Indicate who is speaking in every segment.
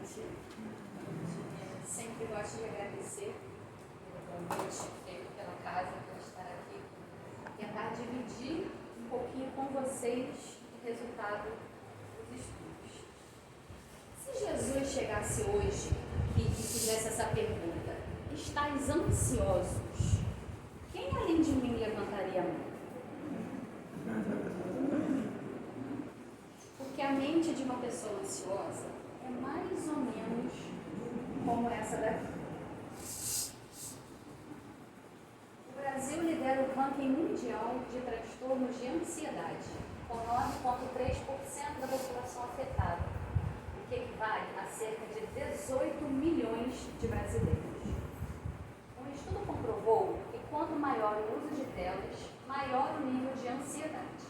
Speaker 1: noite. Sempre gosto de agradecer pelo convite feito pela casa por estar aqui. Tentar dividir um pouquinho com vocês o resultado dos estudos. Se Jesus chegasse hoje e fizesse essa pergunta: estáis ansiosos? Quem além de mim levantaria a mão? Porque a mente de uma pessoa ansiosa é mais ou menos como essa daqui. O Brasil lidera o ranking mundial de transtornos de ansiedade, com 9,3% da população afetada, o que equivale a cerca de 18 milhões de brasileiros. Um estudo comprovou que quanto maior o uso de telas, maior o nível de ansiedade.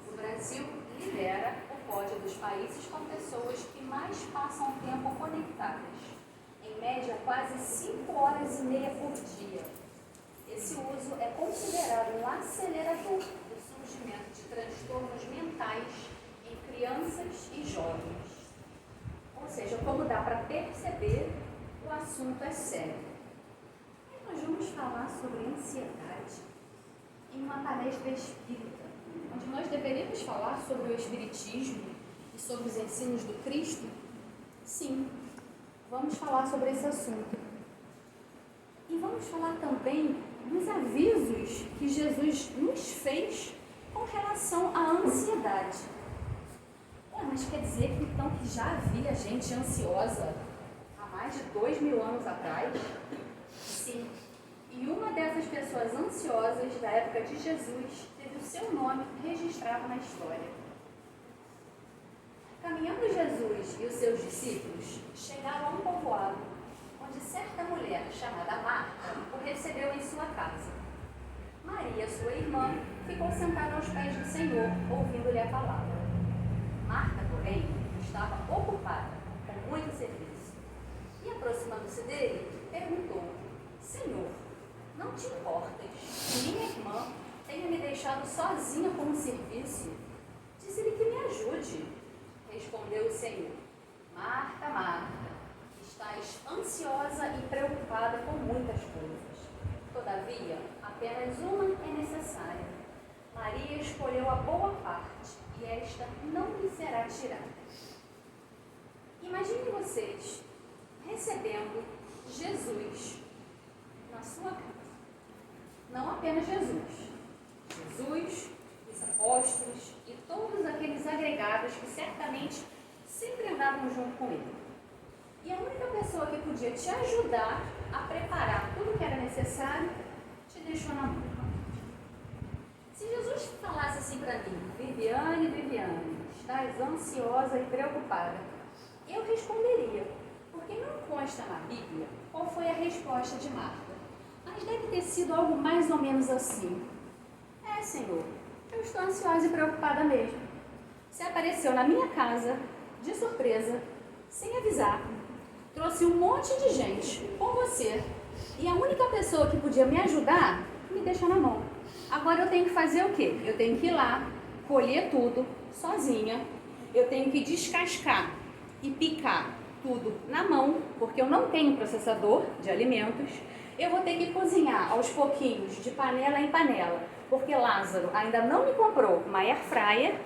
Speaker 1: O Brasil lidera o pódio dos países com pessoas que mais passam tempo conectadas, em média quase 5 horas e meia por dia. Esse uso é considerado um acelerador do surgimento de transtornos mentais em crianças e jovens. Ou seja, como dá para perceber, o assunto é sério. E nós vamos falar sobre ansiedade em uma palestra espírita, onde nós deveríamos falar sobre o Espiritismo e sobre os ensinos do Cristo. Sim, vamos falar sobre esse assunto. E vamos falar também dos avisos que Jesus nos fez com relação à ansiedade. Mas quer dizer que então que já havia gente ansiosa há mais de 2000 anos atrás? Sim. E uma dessas pessoas ansiosas da época de Jesus teve o seu nome registrado na história. Caminhando Jesus e os seus discípulos chegaram a um povoado, onde certa mulher chamada Marta o recebeu em sua casa. Maria, sua irmã, ficou sentada aos pés do Senhor, ouvindo-lhe a palavra. Marta, porém, estava ocupada com muito serviço. E, aproximando-se dele, perguntou: Senhor, não te importas que minha irmã tenha me deixado sozinha com o serviço? Diz-lhe que me ajude. Respondeu o Senhor: Marta, Marta, estás ansiosa e preocupada com muitas coisas. Todavia, apenas uma é necessária. Maria escolheu a boa parte, e esta não lhe será tirada. Imaginem vocês recebendo Jesus na sua casa. Não apenas Jesus, os apóstolos e todos aqueles agregados que certamente sempre andavam junto com ele. E a única pessoa que podia te ajudar a preparar tudo o que era necessário, te deixou na mão. Se Jesus falasse assim para mim: Viviane, estás ansiosa e preocupada, eu responderia, porque não consta na Bíblia qual foi a resposta de Marta. Mas deve ter sido algo mais ou menos assim: Senhor, eu estou ansiosa e preocupada mesmo. Você apareceu na minha casa, de surpresa, sem avisar. Trouxe um monte de gente com você. E a única pessoa que podia me ajudar, me deixou na mão. Agora eu tenho que fazer o quê? Eu tenho que ir lá, colher tudo, sozinha. Eu tenho que descascar e picar tudo na mão, porque eu não tenho processador de alimentos. Eu vou ter que cozinhar aos pouquinhos, de panela em panela, porque Lázaro ainda não me comprou uma air fryer.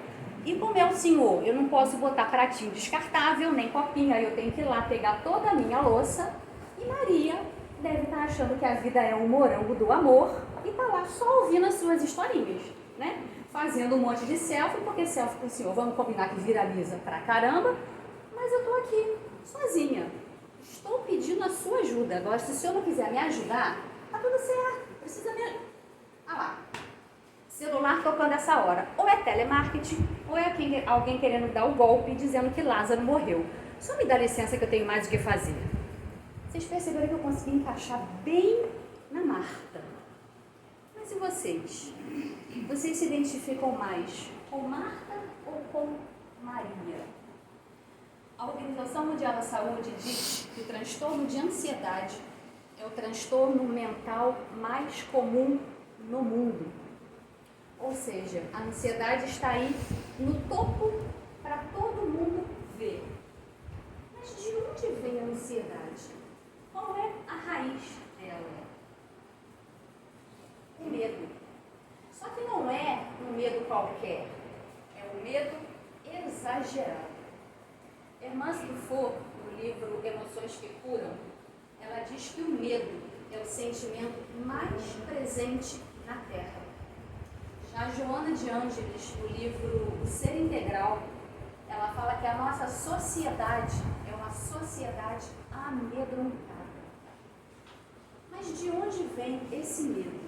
Speaker 1: E como é o senhor, eu não posso botar pratinho descartável, nem copinho, aí eu tenho que ir lá pegar toda a minha louça. E Maria deve estar achando que a vida é um morango do amor e está lá só ouvindo as suas historinhas, né? Fazendo um monte de selfie, porque selfie com o senhor, vamos combinar que viraliza pra caramba, mas eu estou aqui, sozinha. Estou pedindo a sua ajuda. Agora, se o senhor não quiser me ajudar, tá tudo certo, precisa me ajudar. Ah lá, celular tocando essa hora. Ou é telemarketing, ou é alguém querendo dar o golpe dizendo que Lázaro morreu. Só me dá licença que eu tenho mais o que fazer. Vocês perceberam que eu consegui encaixar bem na Marta. Mas e vocês? Vocês se identificam mais com Marta ou com Maria? A Organização Mundial da Saúde diz que o transtorno de ansiedade é o transtorno mental mais comum no mundo. Ou seja, a ansiedade está aí no topo para todo mundo ver. Mas de onde medo qualquer, é um medo exagerado. Hermance Dufour, no livro Emoções que Curam, ela diz que o medo é o sentimento mais presente na Terra. Já Joana de Ângeles, no livro O Ser Integral, ela fala que a nossa sociedade é uma sociedade amedrontada. Mas de onde vem esse medo?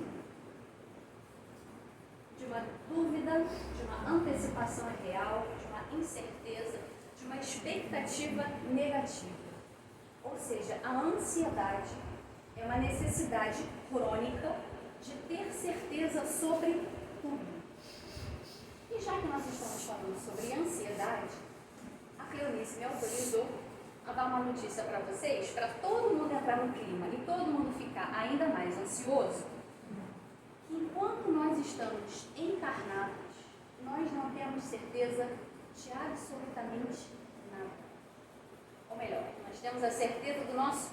Speaker 1: De uma dúvida, de uma antecipação irreal, de uma incerteza, de uma expectativa negativa. Ou seja, a ansiedade é uma necessidade crônica de ter certeza sobre tudo. E já que nós estamos falando sobre ansiedade, a Cleonice me autorizou a dar uma notícia para vocês, para todo mundo entrar no clima e todo mundo ficar ainda mais ansioso, que enquanto nós estamos encarnados, nós não temos certeza de absolutamente nada. Ou melhor, nós temos a certeza do nosso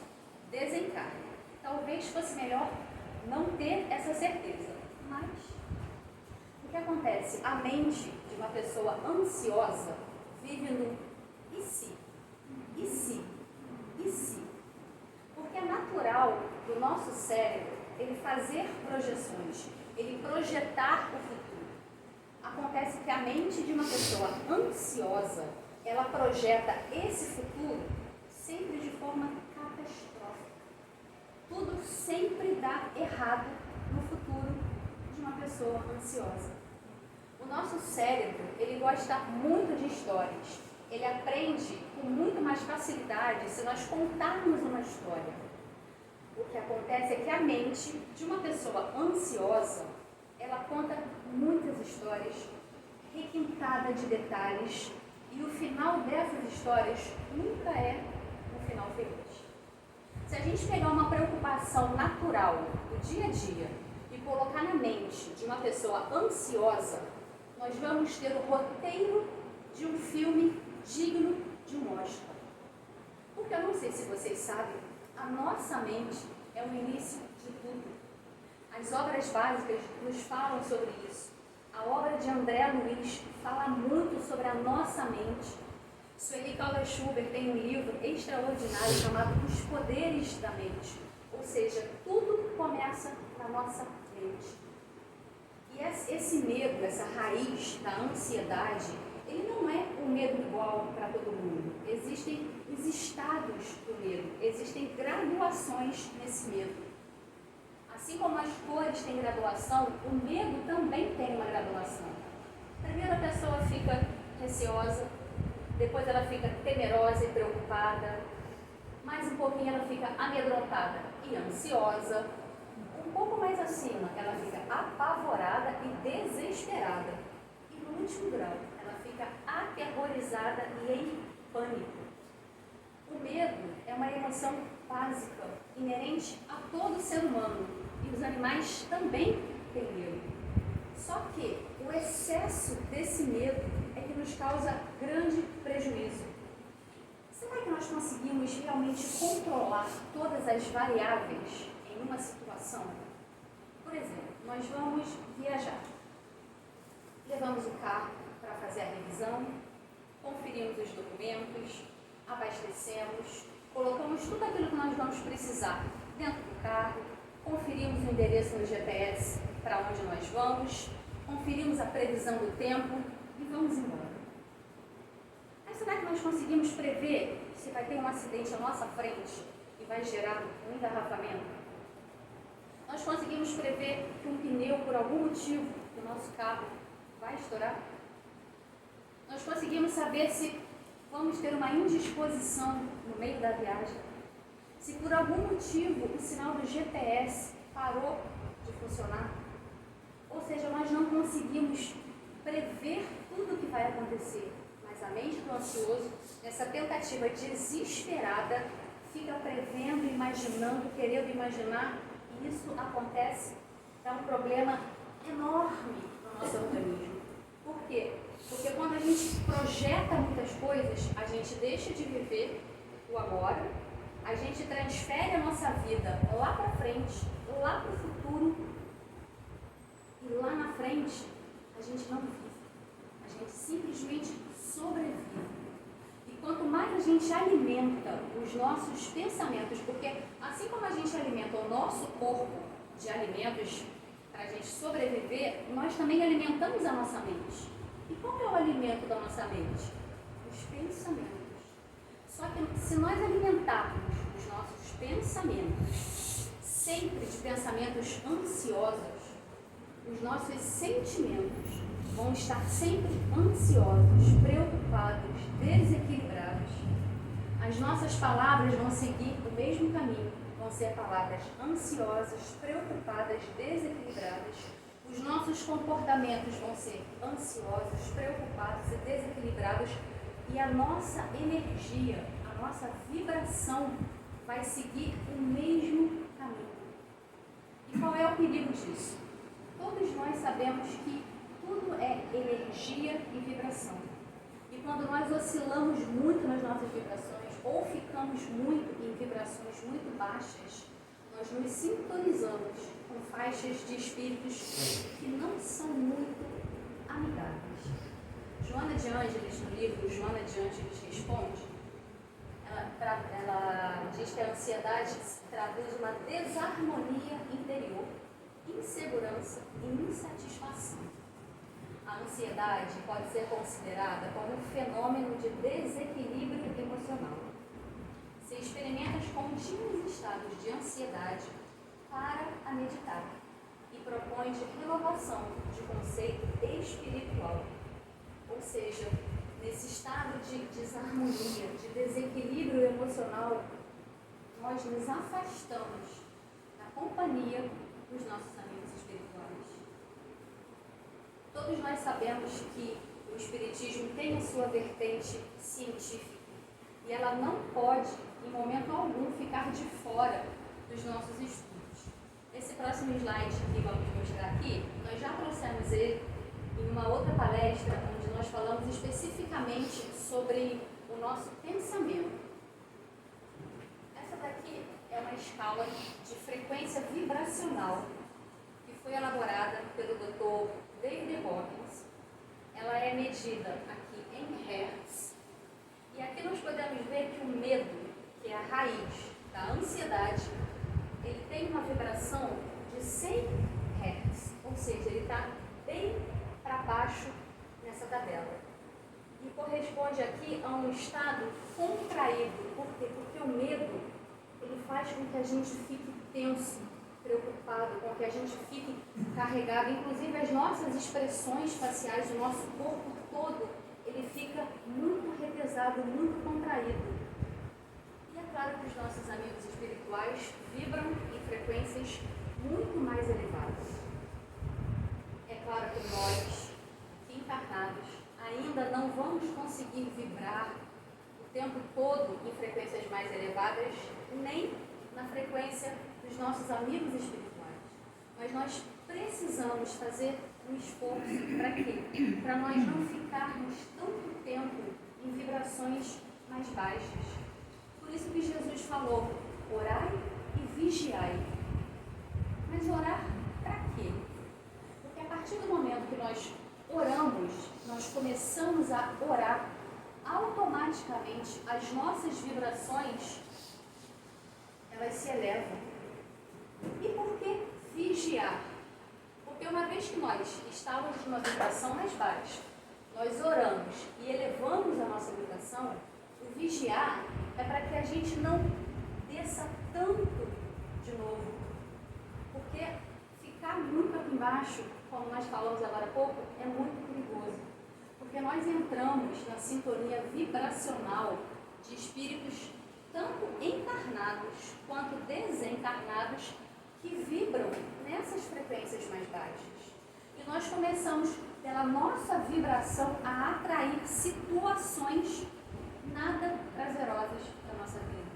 Speaker 1: desencarne. Talvez fosse melhor não ter essa certeza, mas o que acontece? A mente de uma pessoa ansiosa vive no e se? E se? E se? Porque é natural do nosso cérebro ele fazer projeções, ele projetar o futuro. Acontece que a mente de uma pessoa ansiosa, ela projeta esse futuro sempre de forma catastrófica. Tudo sempre dá errado no futuro de uma pessoa ansiosa. O nosso cérebro, ele gosta muito de histórias. Ele aprende com muito mais facilidade se nós contarmos uma história. O que acontece é que a mente de uma pessoa ansiosa, ela conta muitas histórias, requintada de detalhes, e o final dessas histórias nunca é um final feliz. Se a gente pegar uma preocupação natural do dia a dia e colocar na mente de uma pessoa ansiosa, nós vamos ter o roteiro de um filme digno de um Oscar. Porque eu não sei se vocês sabem, a nossa mente é o início de tudo. As obras básicas nos falam sobre isso. A obra de André Luiz fala muito sobre a nossa mente. Sueli Caldas Schubert tem um livro extraordinário chamado Os Poderes da Mente. Ou seja, tudo começa na nossa mente. E esse medo, essa raiz da ansiedade, ele não é um medo igual para todo mundo. Existem os estados do medo, existem graduações nesse medo. Assim como as cores têm graduação, o medo também tem uma graduação. Primeiro a pessoa fica receosa, depois ela fica temerosa e preocupada, mais um pouquinho ela fica amedrontada e ansiosa. Um pouco mais acima, ela fica apavorada e desesperada. E no último grau, ela fica aterrorizada e em pânico. O medo é uma emoção básica, inerente a todo ser humano. E os animais também têm medo. Só que o excesso desse medo é que nos causa grande prejuízo. Será que nós conseguimos realmente controlar todas as variáveis em uma situação? Por exemplo, nós vamos viajar. Levamos o carro para fazer a revisão, conferimos os documentos, abastecemos, colocamos tudo aquilo que nós vamos precisar dentro do carro, conferimos o endereço no GPS para onde nós vamos, conferimos a previsão do tempo e vamos embora. Mas será que nós conseguimos prever se vai ter um acidente à nossa frente e vai gerar um engarrafamento? Nós conseguimos prever que um pneu, por algum motivo, do nosso carro vai estourar? Nós conseguimos saber se vamos ter uma indisposição no meio da viagem? Se por algum motivo o sinal do GPS parou de funcionar? Ou seja, nós não conseguimos prever tudo o que vai acontecer, mas a mente do ansioso, nessa tentativa desesperada, fica prevendo, imaginando, querendo imaginar, e isso acontece, é um problema enorme no nosso organismo. Por quê? Porque quando a gente projeta muitas coisas, a gente deixa de viver o agora, a gente transfere a nossa vida lá para frente, lá para o futuro, e lá na frente a gente não vive. A gente simplesmente sobrevive. E quanto mais a gente alimenta os nossos pensamentos, porque assim como a gente alimenta o nosso corpo de alimentos para a gente sobreviver, nós também alimentamos a nossa mente. E qual é o alimento da nossa mente? Os pensamentos. Só que se nós alimentarmos os nossos pensamentos sempre de pensamentos ansiosos, os nossos sentimentos vão estar sempre ansiosos, preocupados, desequilibrados. As nossas palavras vão seguir o mesmo caminho, vão ser palavras ansiosas, preocupadas, desequilibradas. Os nossos comportamentos vão ser ansiosos, preocupados e desequilibrados. E a nossa energia, a nossa vibração vai seguir o mesmo caminho. E qual é o perigo disso? Todos nós sabemos que tudo é energia e vibração. E quando nós oscilamos muito nas nossas vibrações, ou ficamos muito em vibrações muito baixas, nós nos sintonizamos com faixas de espíritos que não são muito amigáveis. Joana de Ângeles, no livro Joana de Ângeles Responde, ela diz que a ansiedade traduz uma desarmonia interior, insegurança e insatisfação. A ansiedade pode ser considerada como um fenômeno de desequilíbrio emocional. Se experimentas contínuos estados de ansiedade, para a meditar e propõe de renovação de conceito espiritual. Ou seja, nesse estado de desarmonia, de desequilíbrio emocional, nós nos afastamos da companhia dos nossos amigos espirituais. Todos nós sabemos que o Espiritismo tem a sua vertente científica e ela não pode, em momento algum, ficar de fora dos nossos estudos. Esse próximo slide que vamos mostrar aqui, nós já trouxemos ele em uma outra palestra, onde nós falamos especificamente sobre o nosso pensamento. Essa daqui é uma escala de frequência vibracional que foi elaborada pelo Dr. David Hawkins. Ela é medida aqui em Hertz. E aqui nós podemos ver que o medo, que é a raiz da ansiedade, ele tem uma vibração de 100 Hz, ou seja, ele está bem para baixo nessa tabela. E corresponde aqui a um estado contraído. Por quê? Porque o medo, ele faz com que a gente fique tenso, preocupado, com que a gente fique carregado. Inclusive as nossas expressões faciais, o nosso corpo todo, ele fica muito represado, muito contraído. E é claro que os nossos amigos espirituais vibram em frequências muito mais elevadas. É claro que nós, aqui encarnados, ainda não vamos conseguir vibrar o tempo todo em frequências mais elevadas, nem na frequência dos nossos amigos espirituais. Mas nós precisamos fazer um esforço para quê? Para nós não ficarmos tanto tempo em vibrações mais baixas. Por isso que Jesus falou, orai e vigiai. Mas orar para quê? Porque a partir do momento que nós oramos, nós começamos a orar, automaticamente as nossas vibrações, elas se elevam. E por que vigiar? Porque uma vez que nós estávamos numa vibração mais baixa, nós oramos e elevamos a nossa vibração, o vigiar é para que a gente não desça tanto de novo. Porque ficar muito aqui embaixo, como nós falamos agora há pouco, é muito perigoso. Porque nós entramos na sintonia vibracional de espíritos tanto encarnados quanto desencarnados que vibram nessas frequências mais baixas. E nós começamos, pela nossa vibração, a atrair situações nada prazerosas para a nossa vida.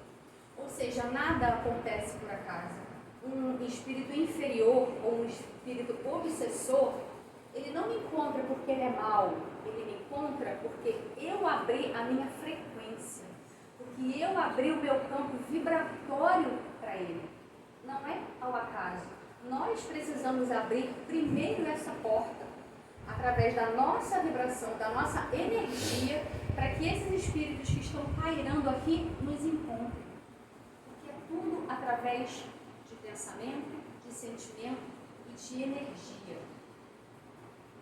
Speaker 1: Ou seja, nada acontece por acaso. Um espírito inferior ou um espírito obsessor, ele não me encontra porque ele é mau, ele me encontra porque eu abri a minha frequência, porque eu abri o meu campo vibratório para ele. Não é ao acaso. Nós precisamos abrir primeiro essa porta. através da nossa vibração, da nossa energia, para que esses espíritos que estão pairando aqui nos encontrem. Porque é tudo através de pensamento, de sentimento e de energia.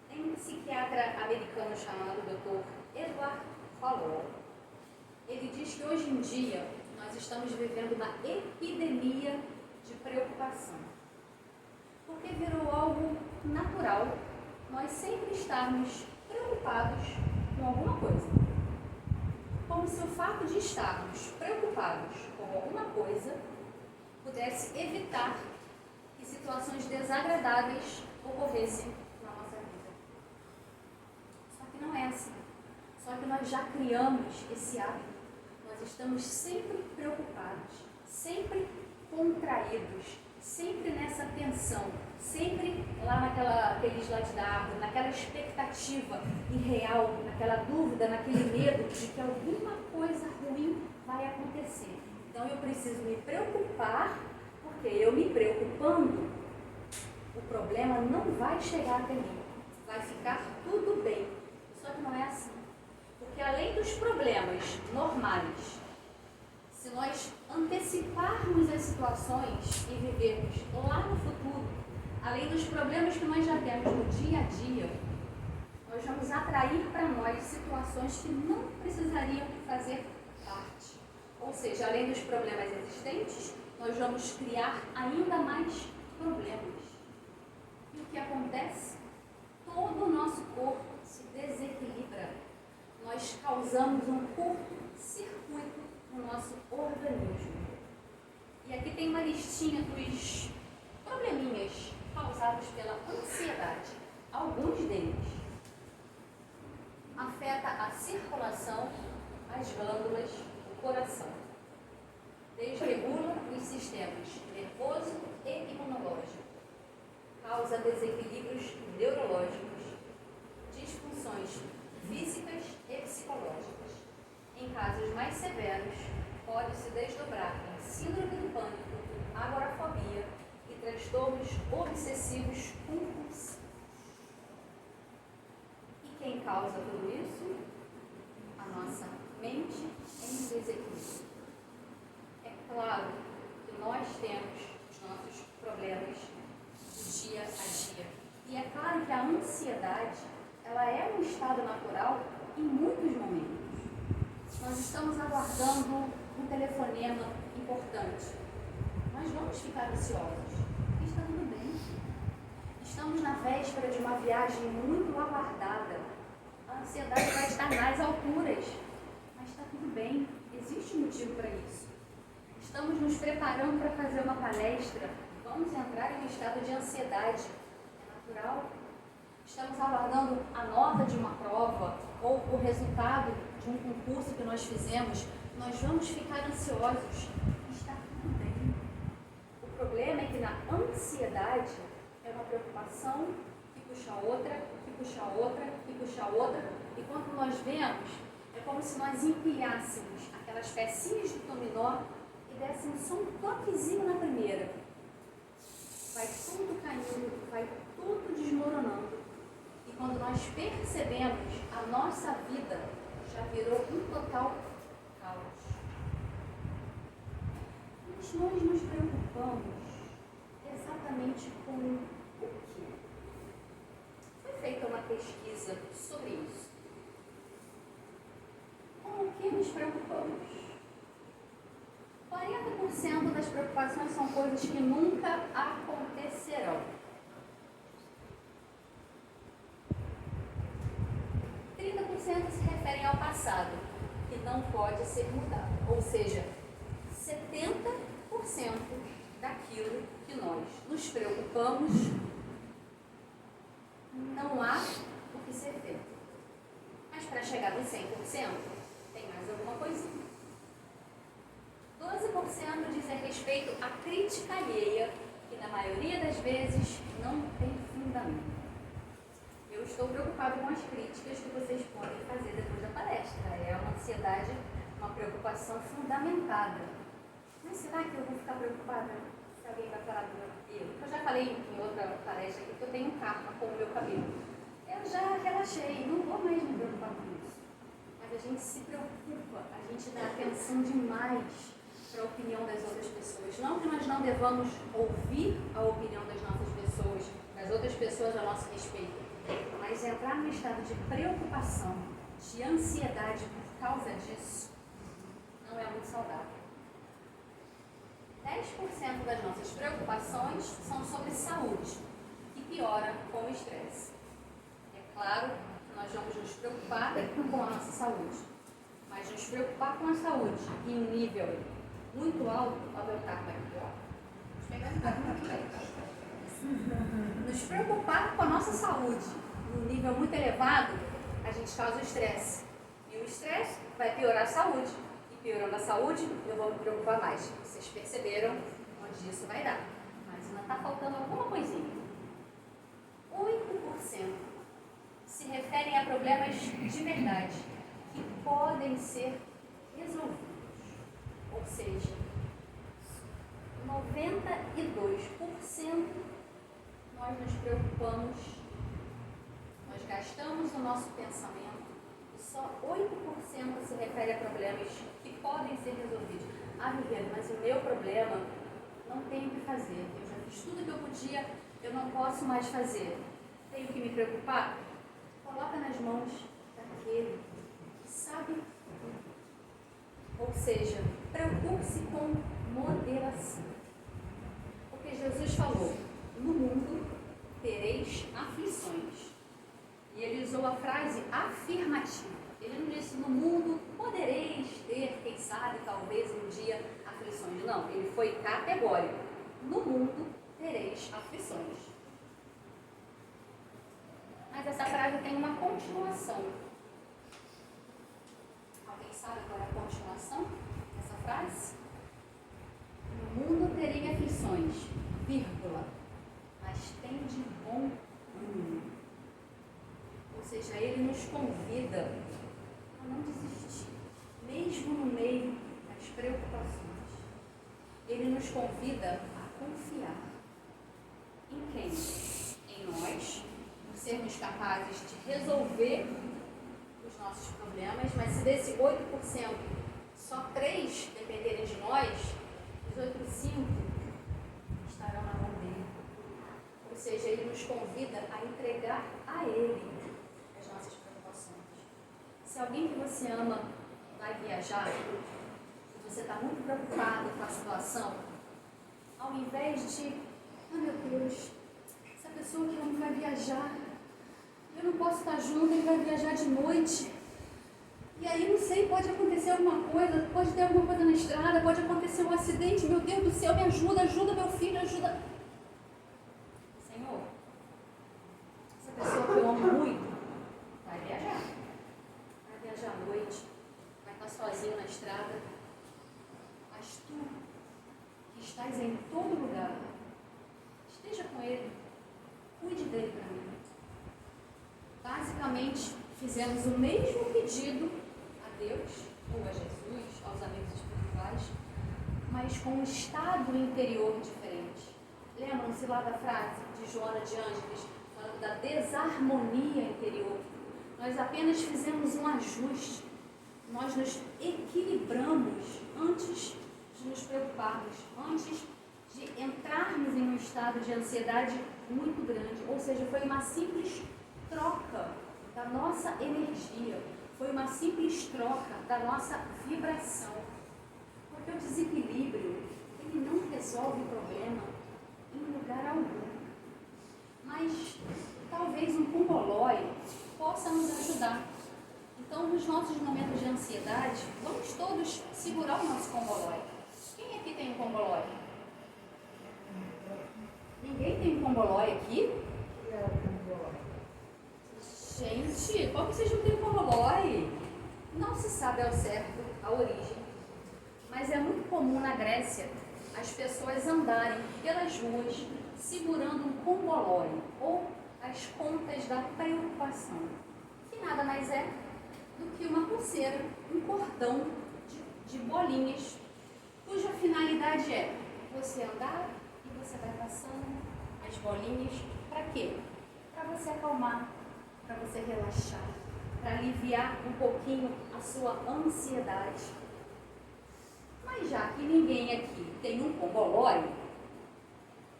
Speaker 1: Tem um psiquiatra americano chamado Dr. Edward Furlong. Ele diz que hoje em dia nós estamos vivendo uma epidemia de preocupação. Porque virou algo natural nós sempre estarmos preocupados com alguma coisa. Como se o fato de estarmos preocupados com alguma coisa pudesse evitar que situações desagradáveis ocorressem na nossa vida. Só que não é assim. Só que nós já criamos esse hábito. Nós estamos sempre preocupados, sempre contraídos, sempre nessa tensão, sempre lá naquele slide da árvore, naquela expectativa irreal, naquela dúvida, naquele medo de que alguma coisa ruim vai acontecer. Então eu preciso me preocupar, porque eu me preocupando, o problema não vai chegar até mim, vai ficar tudo bem. Só que não é assim. Porque além dos problemas normais, se nós anteciparmos as situações e vivermos lá no futuro, além dos problemas que nós já temos no dia a dia, nós vamos atrair para nós situações que não precisariam fazer parte. Ou seja, além dos problemas existentes, nós vamos criar ainda mais problemas. E o que acontece? Todo o nosso corpo se desequilibra. Nós causamos um curto-circuito no nosso organismo. E aqui tem uma listinha dos probleminhas causados pela ansiedade. Alguns deles afeta a circulação, as glândulas, o coração. Desregula os sistemas nervoso e imunológico. Causa desequilíbrios neurológicos, disfunções físicas e psicológicas. Em casos mais severos, pode se desdobrar em síndrome do pânico, agorafobia e transtornos obsessivos compulsivos. E quem causa tudo isso? A nossa mente em desequilíbrio. É claro que nós temos os nossos problemas do dia a dia. E é claro que a ansiedade, ela é um estado natural em muitos momentos. Nós estamos aguardando um telefonema importante. Nós vamos ficar ansiosos. Está tudo bem. Estamos na véspera de uma viagem muito aguardada. A ansiedade vai estar nas alturas. Mas está tudo bem. Existe um motivo para isso. Estamos nos preparando para fazer uma palestra. Vamos entrar em um estado de ansiedade. É natural. Estamos aguardando a nota de uma prova ou o resultado de um concurso que nós fizemos. Nós vamos ficar ansiosos. Está tudo bem. O problema é que na ansiedade é uma preocupação que puxa outra, que puxa outra, que puxa outra. E quando nós vemos, é como se nós empilhássemos aquelas pecinhas de dominó e dessemos só um toquezinho na primeira. Vai tudo caindo, vai tudo desmoronando. E quando nós percebemos, a nossa vida já virou um total caos. Mas nós nos preocupamos exatamente com o quê? Foi feita uma pesquisa sobre isso. Com o que nos preocupamos? 40% das preocupações são coisas que nunca acontecerão. 30% se referem ao passado, que não pode ser mudado. Ou seja, 70% daquilo que nós nos preocupamos não há o que ser feito. Mas para chegar nos 100%, tem mais alguma coisinha. 12% dizem respeito à crítica alheia, que na maioria das vezes não tem fundamento. Eu estou preocupado com as críticas que vocês podem fazer depois da palestra. É uma ansiedade, uma preocupação fundamentada. Mas será que eu vou ficar preocupada se alguém vai falar do meu cabelo? Eu já falei em outra palestra aqui que eu tenho um karma com o meu cabelo. Eu já relaxei, não vou mais me preocupar com isso. Mas a gente se preocupa, a gente dá atenção demais para a opinião das outras pessoas. Não que nós não devamos ouvir a opinião das nossas pessoas, das outras pessoas a nosso respeito, mas entrar num estado de preocupação, de ansiedade por causa disso, não é muito saudável. 10% das nossas preocupações são sobre saúde, que piora com o estresse. É claro que nós vamos nos preocupar com a nossa saúde, mas nos preocupar com a saúde em um nível muito alto, ao meu carro aqui, ó. Nos preocupar com a nossa saúde em um nível muito elevado, a gente causa o estresse. E o estresse vai piorar a saúde. Piorando a saúde, eu vou me preocupar mais. Vocês perceberam onde isso vai dar. Mas ainda está faltando alguma coisinha. 8% se referem a problemas de verdade que podem ser resolvidos. Ou seja, 92% nós nos preocupamos, nós gastamos o nosso pensamento. Só 8% se refere a problemas que podem ser resolvidos. Ah, Viviane, mas o meu problema não tenho o que fazer. Eu já fiz tudo que eu podia, eu não posso mais fazer. Tenho que me preocupar? Coloca nas mãos daquele que sabe tudo. Ou seja, preocupe-se com moderação. Porque Jesus falou, no mundo tereis aflições. E ele usou a frase afirmativa. Ele não disse, no mundo podereis ter, quem sabe, talvez um dia, aflições. Não, ele foi categórico. No mundo tereis aflições. Mas essa frase tem uma continuação. Alguém sabe qual é a continuação dessa frase? No mundo terei aflições, vírgula, mas tem de bom ânimo. Ou seja, ele nos convida a não desistir, mesmo no meio das preocupações. Ele nos convida a confiar. Em quem? Em nós, por sermos capazes de resolver os nossos problemas, mas se desse 8%, só 3 dependerem de nós, os outros 5 estarão na mão dele. Ou seja, ele nos convida a entregar a ele as nossas preocupações. Se alguém que você ama vai viajar e você está muito preocupado com a situação, ao invés de, meu Deus, essa pessoa que eu amo vai viajar, eu não posso estar junto, ele vai viajar de noite. E aí, não sei, pode acontecer alguma coisa, pode ter alguma coisa na estrada, pode acontecer um acidente, meu Deus do céu, me ajuda, ajuda meu filho, ajuda. Senhor, essa pessoa que eu amo muito vai viajar à noite, vai estar sozinho na estrada, mas tu, que estás em todo lugar, esteja com ele, cuide dele para mim. Basicamente, fizemos o mesmo pedido a Deus, ou a Jesus, aos amigos espirituais, mas com um estado interior diferente. Lembram-se lá da frase de Joana de Ângeles, falando da desarmonia interior? Nós apenas fizemos um ajuste, nós nos equilibramos antes de nos preocuparmos, antes de entrarmos em um estado de ansiedade muito grande. Ou seja, foi uma simples troca da nossa energia, foi uma simples troca da nossa vibração. Porque o desequilíbrio, ele não resolve o problema em lugar algum. Mas talvez um congolói possa nos ajudar. Então, nos nossos momentos de ansiedade, vamos todos segurar o nosso congolói. Quem aqui tem um congolói? Ninguém tem um congolói aqui? Gente, como vocês não têm um congolói? Não se sabe ao certo a origem, mas é muito comum na Grécia as pessoas andarem pelas ruas segurando um congolói, ou as contas da preocupação, que nada mais é do que uma pulseira, um cordão de bolinhas, cuja finalidade é você andar e você vai passando as bolinhas. Para quê? Para você acalmar para você relaxar, para aliviar um pouquinho a sua ansiedade. Mas já que ninguém aqui tem um combolói,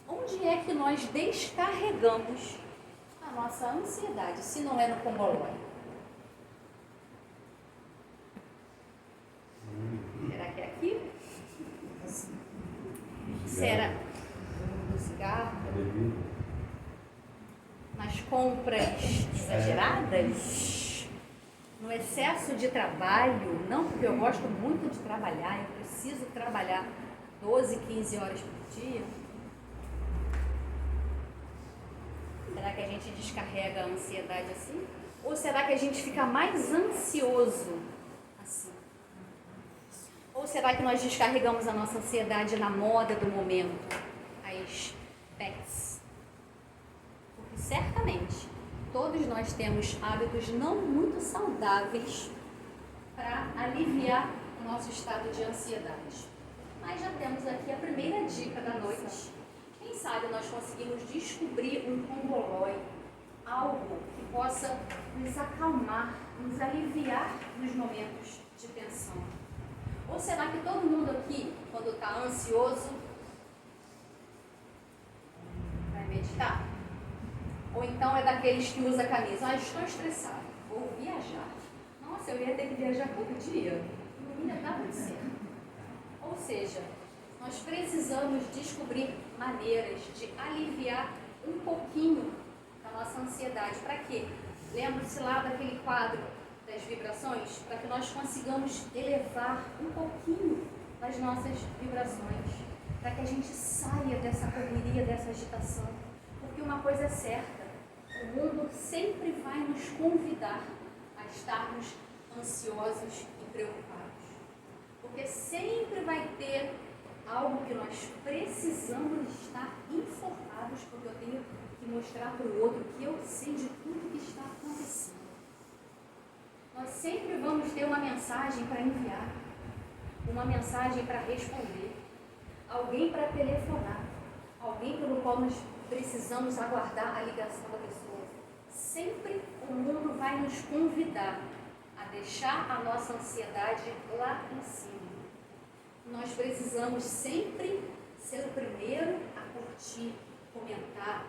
Speaker 1: onde é que nós descarregamos a nossa ansiedade, se não é no combolói? Será que é aqui? Será no cigarro? Nas compras exageradas? No excesso de trabalho? Não, porque eu gosto muito de trabalhar, eu preciso trabalhar 12, 15 horas por dia. Será que a gente descarrega a ansiedade assim? Ou será que a gente fica mais ansioso assim? Ou será que nós descarregamos a nossa ansiedade na moda do momento? As pets. Porque certamente todos nós temos hábitos não muito saudáveis para aliviar o nosso estado de ansiedade. Mas já temos aqui a primeira dica da noite. Quem sabe nós conseguimos descobrir um combolói, algo que possa nos acalmar, nos aliviar nos momentos de tensão. Ou será que todo mundo aqui, quando está ansioso, vai meditar? Ou então é daqueles que usa a camisa, estou estressado, vou viajar. Nossa, eu ia ter que viajar todo dia. Não ia dar muito certo. Ou seja, nós precisamos descobrir maneiras de aliviar um pouquinho da nossa ansiedade. Para quê? Lembre-se lá daquele quadro das vibrações, para que nós consigamos elevar um pouquinho das nossas vibrações, para que a gente saia dessa correria, dessa agitação. Porque uma coisa é certa, o mundo sempre vai nos convidar a estarmos ansiosos e preocupados. Porque sempre vai ter algo que nós precisamos estar informados, porque eu tenho que mostrar para o outro que eu sei de tudo que está acontecendo. Nós sempre vamos ter uma mensagem para enviar, uma mensagem para responder, alguém para telefonar, alguém pelo qual nós precisamos aguardar a ligação da pessoa. Sempre o mundo vai nos convidar a deixar a nossa ansiedade lá em cima. Nós precisamos sempre ser o primeiro a curtir, comentar,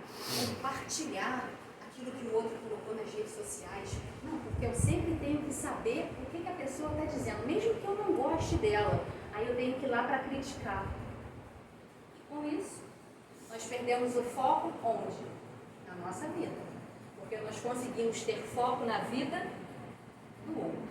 Speaker 1: compartilhar aquilo que o outro colocou nas redes sociais. Não, porque eu sempre tenho que saber o que a pessoa está dizendo, mesmo que eu não goste dela. Aí eu tenho que ir lá para criticar. E com isso, nós perdemos o foco onde? Na nossa vida. Porque nós conseguimos ter foco na vida do outro.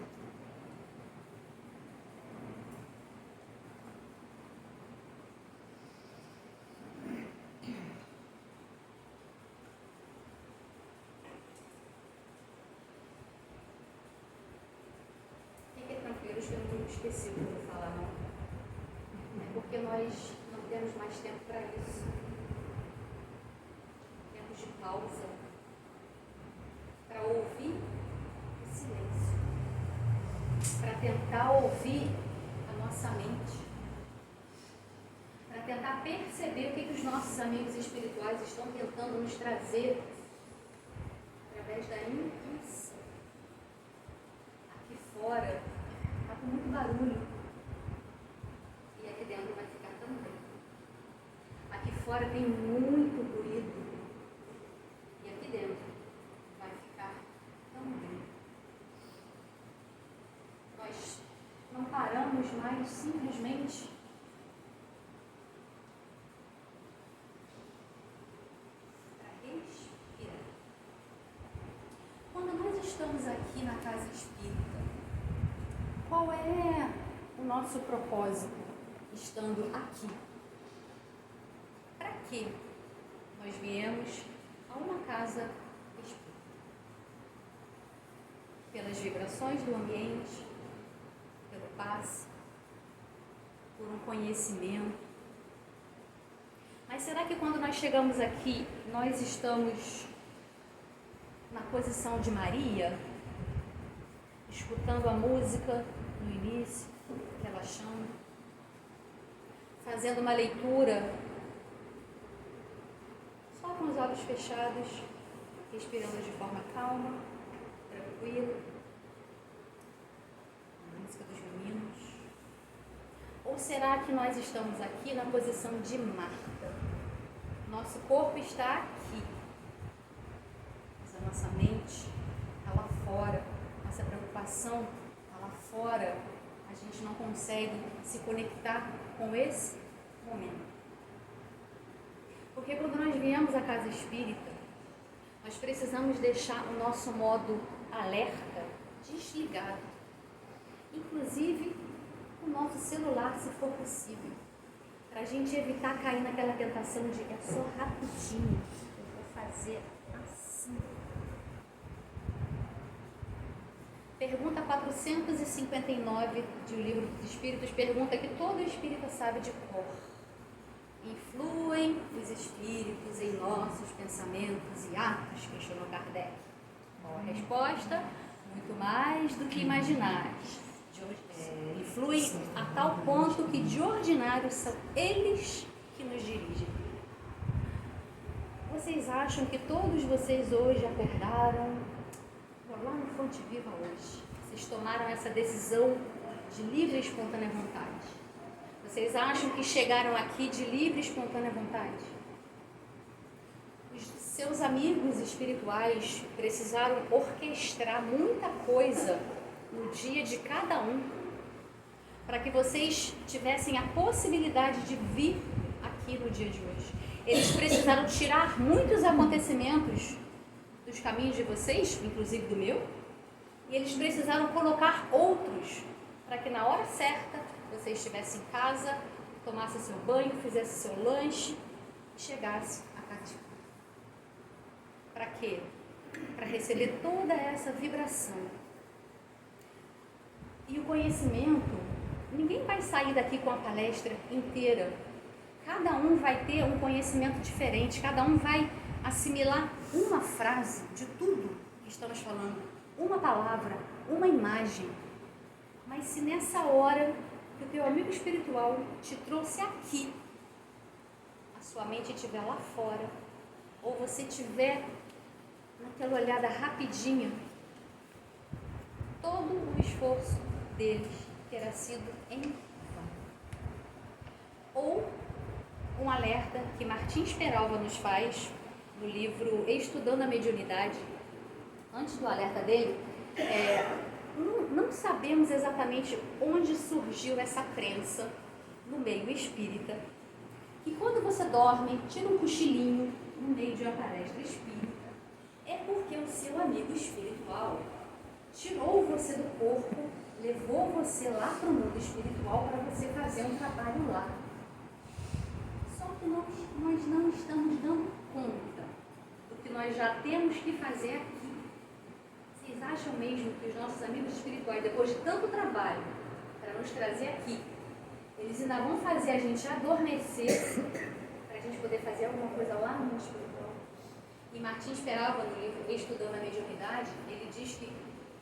Speaker 1: Que eu não esqueci o que eu vou falar, não. É porque nós não temos mais tempo para isso. Tempos de pausa. Para ouvir o silêncio. Para tentar ouvir a nossa mente. Para tentar perceber o que os nossos amigos espirituais estão tentando nos trazer através da intuição. Aqui fora com muito barulho, e aqui dentro vai ficar também. Aqui fora tem muito ruído, e aqui dentro vai ficar também. Nós não paramos mais simplesmente para respirar. Quando nós estamos aqui na casa espírita, qual é o nosso propósito estando aqui? Para que nós viemos a uma casa espírita? Pelas vibrações do ambiente, pelo passe, por um conhecimento. Mas será que quando nós chegamos aqui, nós estamos na posição de Maria, escutando a música no início, relaxando, fazendo uma leitura só com os olhos fechados, respirando de forma calma? tranquilo. A música dos meninos. Ou será que nós estamos aqui na posição de Marta? Nosso corpo está aqui, mas a nossa mente está lá fora, nossa preocupação está lá fora. A gente não consegue se conectar com esse momento. Porque quando nós viemos à casa espírita, nós precisamos deixar o nosso modo alerta desligado. Inclusive o nosso celular, se for possível. Para a gente evitar cair naquela tentação de é só rapidinho, eu vou fazer assim. Pergunta 459 de O Livro dos Espíritos, pergunta que todo espírita sabe de cor. Influem os espíritos em nossos pensamentos e atos? Questionou Kardec. Qual a resposta? Muito mais do que imaginais. Influem a tal ponto que de ordinário são eles que nos dirigem. Vocês acham que todos vocês hoje acordaram lá no Fonte Viva hoje? Vocês tomaram essa decisão de livre e espontânea vontade? Vocês acham que chegaram aqui de livre e espontânea vontade? Os seus amigos espirituais precisaram orquestrar muita coisa no dia de cada um para que vocês tivessem a possibilidade de vir aqui no dia de hoje. Eles precisaram tirar muitos acontecimentos dos caminhos de vocês, inclusive do meu, e eles precisaram colocar outros para que na hora certa você estivesse em casa, tomasse seu banho, fizesse seu lanche e chegasse à casa de casa. Para quê? Para receber toda essa vibração. E o conhecimento, ninguém vai sair daqui com a palestra inteira. Cada um vai ter um conhecimento diferente, cada um vai assimilar uma frase de tudo que estamos falando, uma palavra, uma imagem. Mas se nessa hora que o teu amigo espiritual te trouxe aqui, a sua mente estiver lá fora, ou você tiver naquela olhada rapidinha, todo o esforço deles terá sido em vão. Ou um alerta que Martins Peralva nos faz no livro Estudando a Mediunidade. Antes do alerta dele, não sabemos exatamente onde surgiu essa crença no meio espírita, que quando você dorme, tira um cochilinho no meio de uma palestra espírita, é porque o seu amigo espiritual tirou você do corpo, levou você lá para o mundo espiritual para você fazer um trabalho lá. Só que nós não estamos dando conta do que nós já temos que fazer aqui. Vocês acham mesmo que os nossos amigos espirituais, depois de tanto trabalho para nos trazer aqui, eles ainda vão fazer a gente adormecer para a gente poder fazer alguma coisa lá no mundo espiritual? E Martins Peralva, no livro Estudando a Mediunidade, ele diz que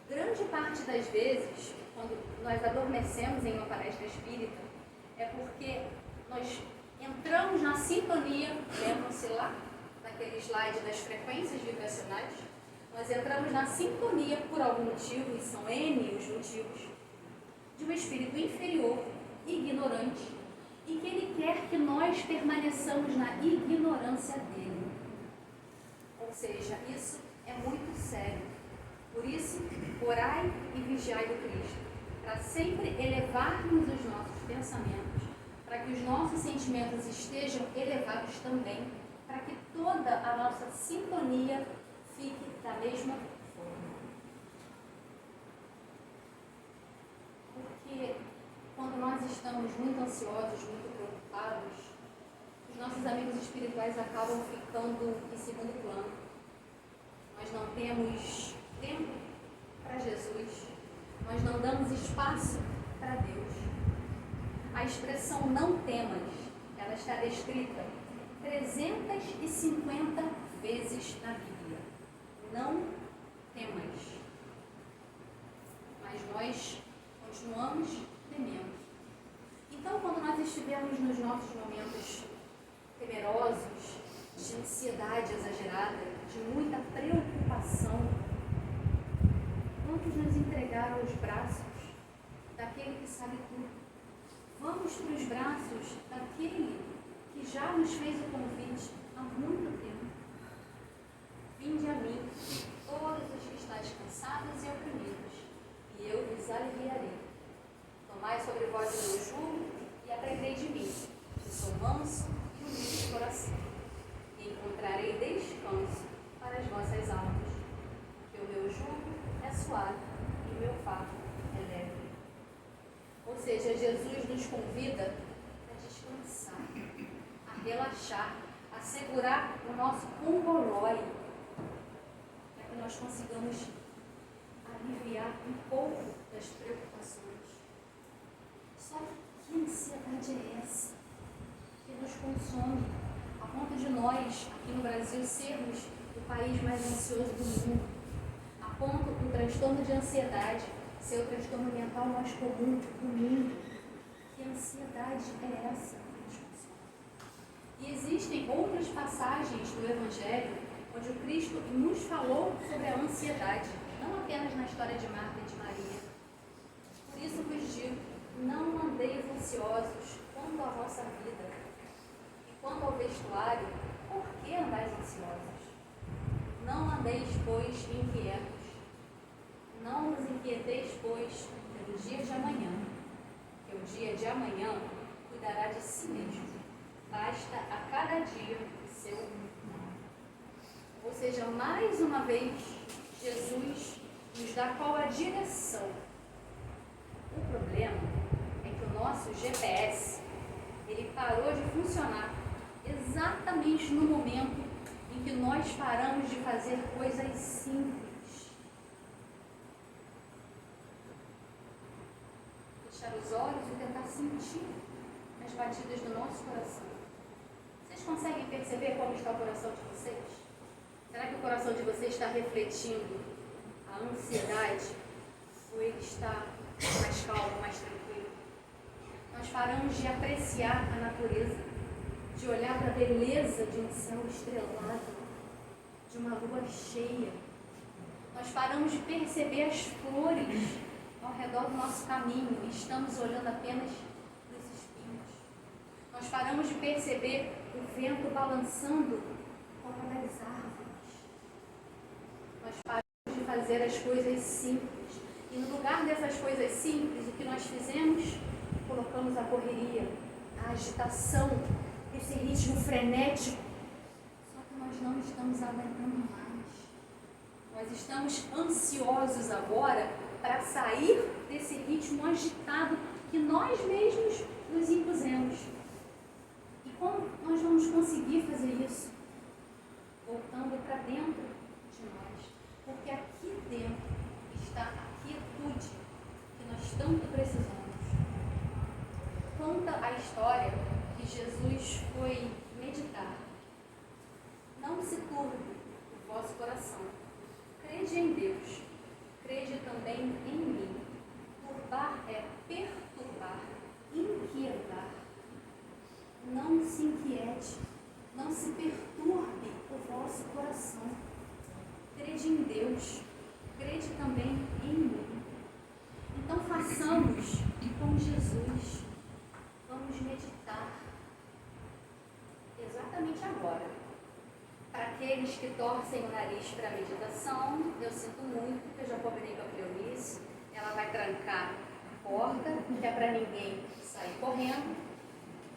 Speaker 1: grande parte das vezes, quando nós adormecemos em uma palestra espírita, é porque nós entramos na sintonia, lembram-se lá, naquele slide das frequências vibracionais, nós entramos na sintonia por algum motivo, e são N os motivos, de um espírito inferior, ignorante, e que ele quer que nós permaneçamos na ignorância dele. Ou seja, isso é muito sério. Por isso, orai e vigiai do Cristo, para sempre elevarmos os nossos pensamentos, para que os nossos sentimentos estejam elevados também, para que toda a nossa sintonia fique da mesma forma. Porque quando nós estamos muito ansiosos, muito preocupados, os nossos amigos espirituais acabam ficando em segundo plano. Nós não temos tempo para Jesus, nós não damos espaço para Deus. A expressão não temas, ela está descrita 350 vezes na Bíblia. Não temas. Mas nós continuamos temendo. Então, quando nós estivermos nos nossos momentos temerosos, de ansiedade exagerada, de muita preocupação, para os braços daquele que já nos fez o convite há muito tempo. Vinde a mim, todos os que estáis cansados e oprimidos, e eu vos aliviarei. Tomai sobre vós o meu jugo e aprendei de mim, que sou manso e humilde de coração, e encontrarei descanso para as vossas almas, porque o meu jugo é suave e o meu fardo é leve. Ou seja, Jesus nos convida a descansar, a relaxar, a segurar o nosso congolói, para que nós consigamos aliviar um pouco das preocupações. Só que ansiedade é essa que nos consome, a ponto de nós, aqui no Brasil, sermos o país mais ansioso do mundo, a ponto do transtorno de ansiedade ser o transtorno mental mais comum do mundo. Que ansiedade é essa que nos consome? E existem outras passagens do Evangelho onde o Cristo nos falou sobre a ansiedade, não apenas na história de Marta e de Maria. Por isso vos digo, não andeis ansiosos quanto à vossa vida. E quanto ao vestuário, por que andais ansiosos? Não andeis, pois, inquietos. Não vos inquieteis, pois, pelo dia de amanhã, porque o dia de amanhã cuidará de si mesmo. Basta a cada dia o seu mal. Ou seja, mais uma vez, Jesus nos dá qual a direção. O problema é que o nosso GPS, ele parou de funcionar exatamente no momento em que nós paramos de fazer coisas simples. Fechar os olhos e tentar sentir as batidas do nosso coração. Vocês conseguem perceber como está o coração de vocês? Será que o coração de vocês está refletindo a ansiedade? Ou ele está mais calmo, mais tranquilo? Nós paramos de apreciar a natureza, de olhar para a beleza de um céu estrelado, de uma lua cheia. Nós paramos de perceber as flores ao redor do nosso caminho e estamos olhando apenas para os espinhos. Nós paramos de perceber o vento balançando ao redor das árvores. Nós paramos de fazer as coisas simples. E no lugar dessas coisas simples, o que nós fizemos? Colocamos a correria, a agitação, esse ritmo frenético. Só que nós não estamos aguentando mais. Nós estamos ansiosos agora para sair desse ritmo agitado que nós mesmos nos impusemos. E como nós vamos conseguir fazer isso? Voltando para dentro de nós. Porque aqui dentro está a quietude que nós tanto precisamos. Conta a história que Jesus foi meditar. Não se turbe o vosso coração. Crede em Deus. Crede também em mim. Turbar é perturbar, inquietar. Não se inquiete, não se perturbe o vosso coração. Crede em Deus. Crede também em mim. Então façamos com Jesus. Vamos meditar exatamente agora. Para aqueles que torcem o nariz para a meditação, eu sinto muito, porque eu já combinei com a Cleonice, ela vai trancar a porta, que é para ninguém sair correndo,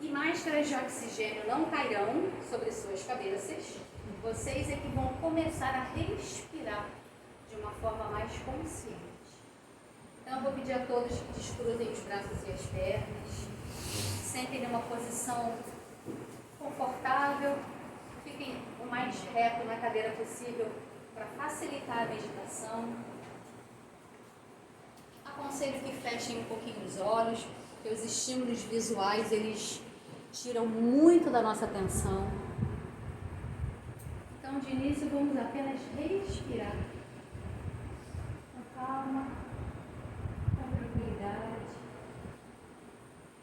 Speaker 1: e máscaras de oxigênio não cairão sobre suas cabeças. Vocês é que vão começar a respirar de uma forma mais consciente. Então eu vou pedir a todos que descruzem os braços e as pernas, sentem numa posição confortável, fiquem o mais reto na cadeira possível para facilitar a meditação. Aconselho que fechem um pouquinho os olhos, porque os estímulos visuais, eles tiram muito da nossa atenção. Então, de início, vamos apenas respirar com calma, com tranquilidade,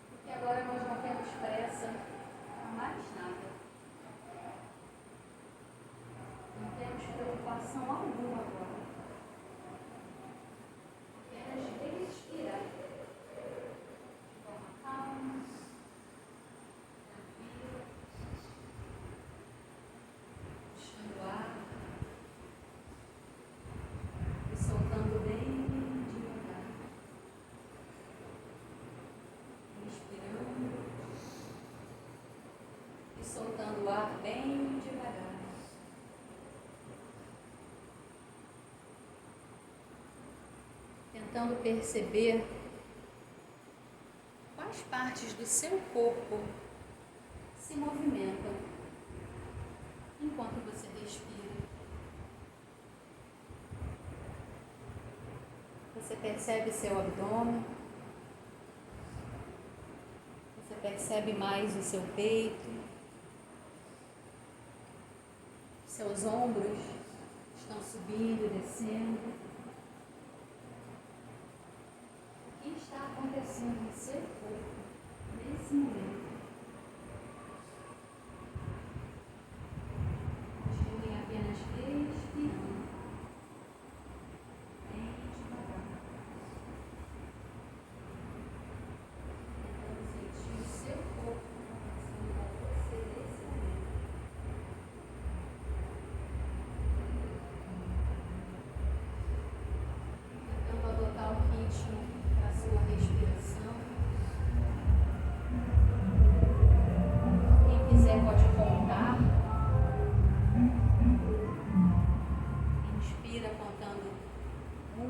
Speaker 1: porque agora nós não temos pressa a mais nada. Não temos preocupação alguma agora. Apenas respirar de forma calma. bem devagar. Tentando perceber quais partes do seu corpo se movimentam enquanto você respira. Você percebe seu abdômen, você percebe mais o seu peito, seus ombros estão subindo e descendo. O que está acontecendo no seu corpo nesse momento? Continue apenas respirando. Para a sua respiração. Quem quiser pode contar. Inspira contando 1,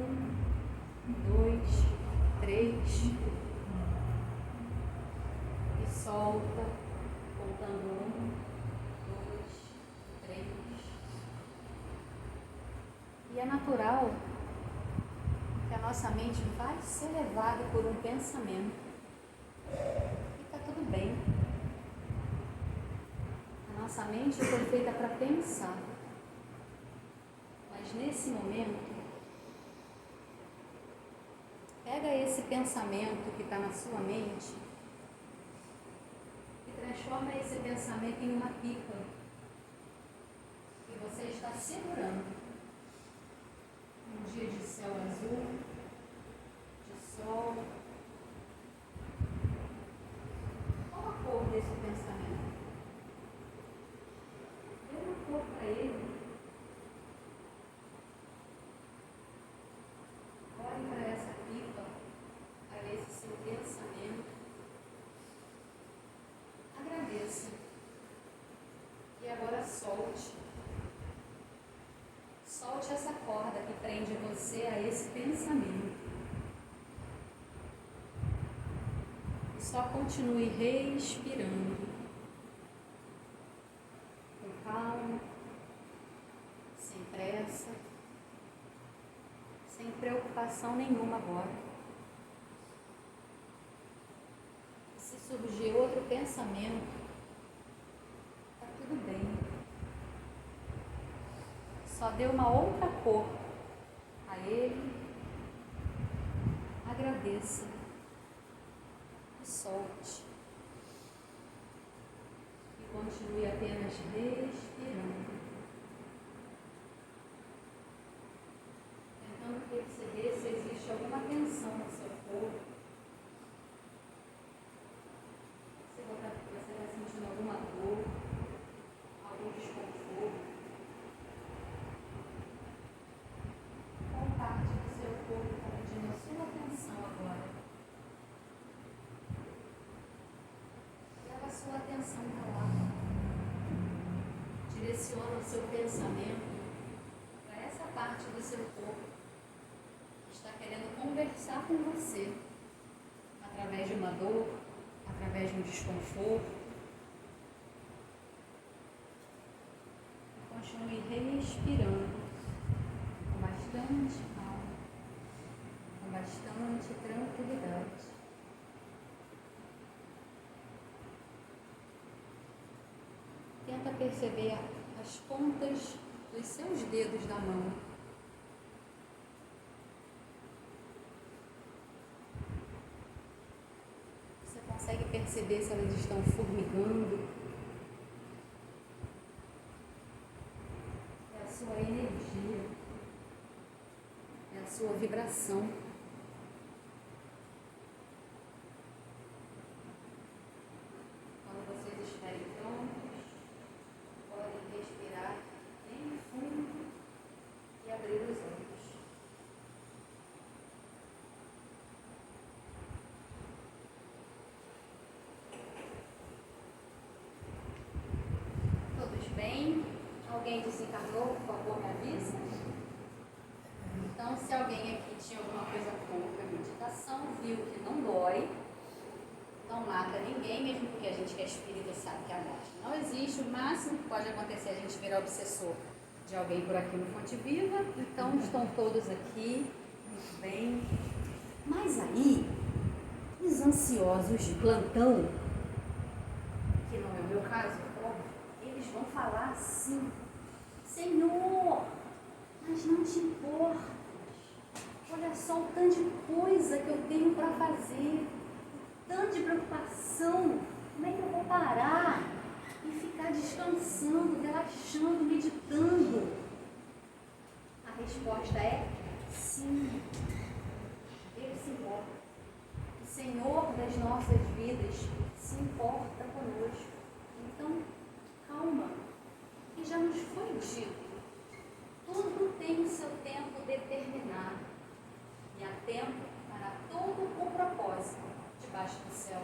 Speaker 1: 2, 3 e solta contando 1, 2, 3. E é natural que a nossa mente vai ser levada por um pensamento. E está tudo bem. A nossa mente foi feita para pensar. Mas nesse momento, pega esse pensamento que está na sua mente e transforma esse pensamento em uma pipa que você está segurando. Um dia de céu azul, de sol. Qual a cor desse pensamento? Dê uma cor para ele. Olhe para essa pipa, para esse seu pensamento. Agradeça. E agora solte. Solte essa corda que prende você a esse pensamento. E só continue respirando. Com calma, sem pressa, sem preocupação nenhuma agora. E se surgir outro pensamento, está tudo bem. Só dê uma outra cor a ele, agradeça e solte. E continue apenas respirando. Tentando perceber se existe alguma tensão no seu corpo. Se você está sentindo alguma dor, algum desconforto. Parte do seu corpo está pedindo a sua atenção agora. Leva a sua atenção para lá. Direciona o seu pensamento para essa parte do seu corpo que está querendo conversar com você através de uma dor, através de um desconforto. Continue respirando com bastante calma, com bastante tranquilidade. Tenta perceber as pontas dos seus dedos da mão. Você consegue perceber se elas estão formigando? É a sua energia, é a sua vibração. Quando vocês estiverem prontos, podem respirar bem fundo e abrir os olhos. Todo alguém desencarnou, por favor, me avisa. Então, se alguém aqui tinha alguma coisa contra a meditação, viu que não dói, não mata ninguém, mesmo porque a gente que é espírita sabe que a morte não existe. O máximo que pode acontecer é a gente virar obsessor de alguém por aqui no Fonte Viva. Então, estão todos aqui, muito bem. Mas aí, os ansiosos de plantão, que não é o meu caso, eles vão falar assim: Senhor, mas não te importa. Olha só o tanto de coisa que eu tenho para fazer, o tanto de preocupação. Como é que eu vou parar e ficar descansando, relaxando, meditando? A resposta é sim. Ele se importa. O Senhor das nossas vidas se importa conosco. Então, calma. E já nos foi dito, tudo tem o seu tempo determinado. E há tempo para todo o propósito debaixo do céu.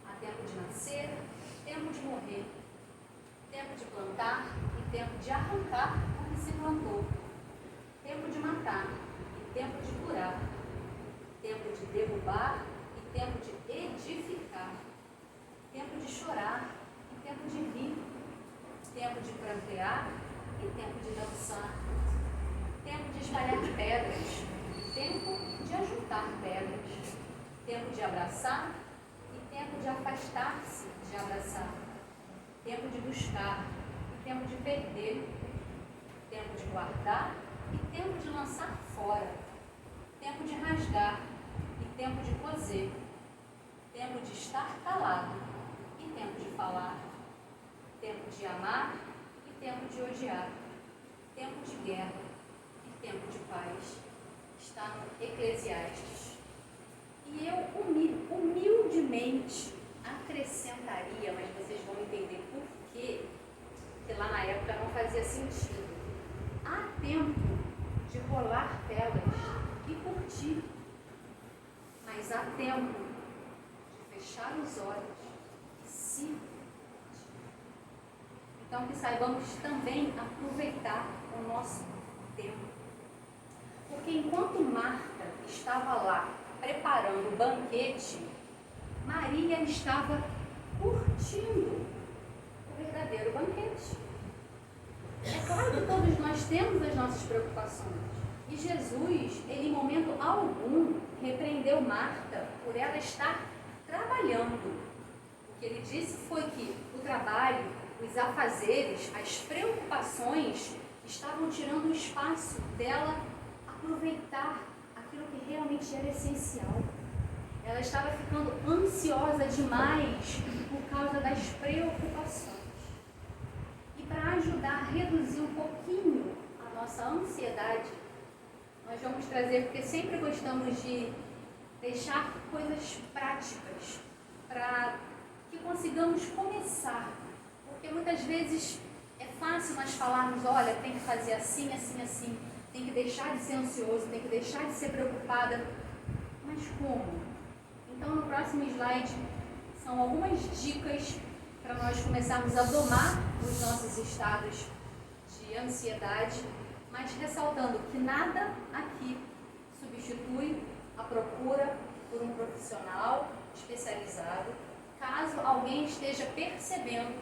Speaker 1: Há tempo de nascer, tempo de morrer, tempo de plantar e tempo de arrancar o que se plantou. Tempo de matar e tempo de curar. Tempo de derrubar e tempo de edificar. Tempo de chorar e tempo de rir. Tempo de prantear e tempo de dançar. Tempo de espalhar pedras. Tempo de ajuntar pedras. Tempo de abraçar e tempo de afastar-se de abraçar. Tempo de buscar e tempo de perder. Tempo de guardar e tempo de lançar fora. Tempo de rasgar e tempo de coser. Tempo de estar calado e tempo de falar. Tempo de amar e tempo de odiar. Tempo de guerra e tempo de paz. Está no Eclesiastes. E eu humildemente acrescentaria, mas vocês vão entender por quê, que lá na época não fazia sentido. Há tempo de rolar telas e curtir, mas há tempo de fechar os olhos e se curtir. Então, que saibamos também aproveitar o nosso tempo. Porque enquanto Marta estava lá preparando o banquete, Maria estava curtindo o verdadeiro banquete. É claro que todos nós temos as nossas preocupações. E Jesus, ele em momento algum, repreendeu Marta por ela estar trabalhando. O que ele disse foi que o trabalho, os afazeres, as preocupações estavam tirando o espaço dela aproveitar aquilo que realmente era essencial. Ela estava ficando ansiosa demais por causa das preocupações. E para ajudar a reduzir um pouquinho a nossa ansiedade, nós vamos trazer, porque sempre gostamos de deixar coisas práticas para que consigamos começar. Porque muitas vezes é fácil nós falarmos, olha, tem que fazer assim, assim, assim. Tem que deixar de ser ansioso, tem que deixar de ser preocupada. Mas como? Então, no próximo slide, são algumas dicas para nós começarmos a domar os nossos estados de ansiedade, mas ressaltando que nada aqui substitui a procura por um profissional especializado, caso alguém esteja percebendo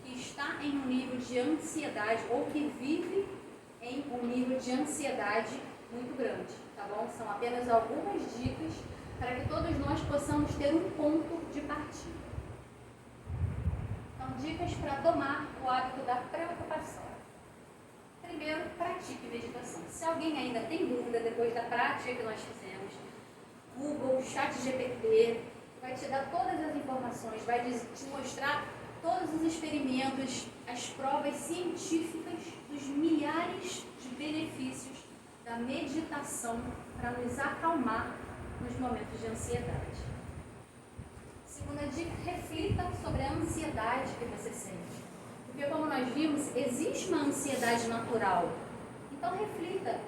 Speaker 1: que está em um nível de ansiedade ou que vive em um nível de ansiedade muito grande, tá bom? São apenas algumas dicas para que todos nós possamos ter um ponto de partida. Então, dicas para domar o hábito da preocupação. Primeiro, pratique meditação. Se alguém ainda tem dúvida depois da prática que nós fizemos, Google, ChatGPT, vai te dar todas as informações, vai te mostrar todos os experimentos, as provas científicas dos milhares de benefícios da meditação para nos acalmar nos momentos de ansiedade. Segunda dica, reflita sobre a ansiedade que você sente. Porque como nós vimos, existe uma ansiedade natural. Então reflita,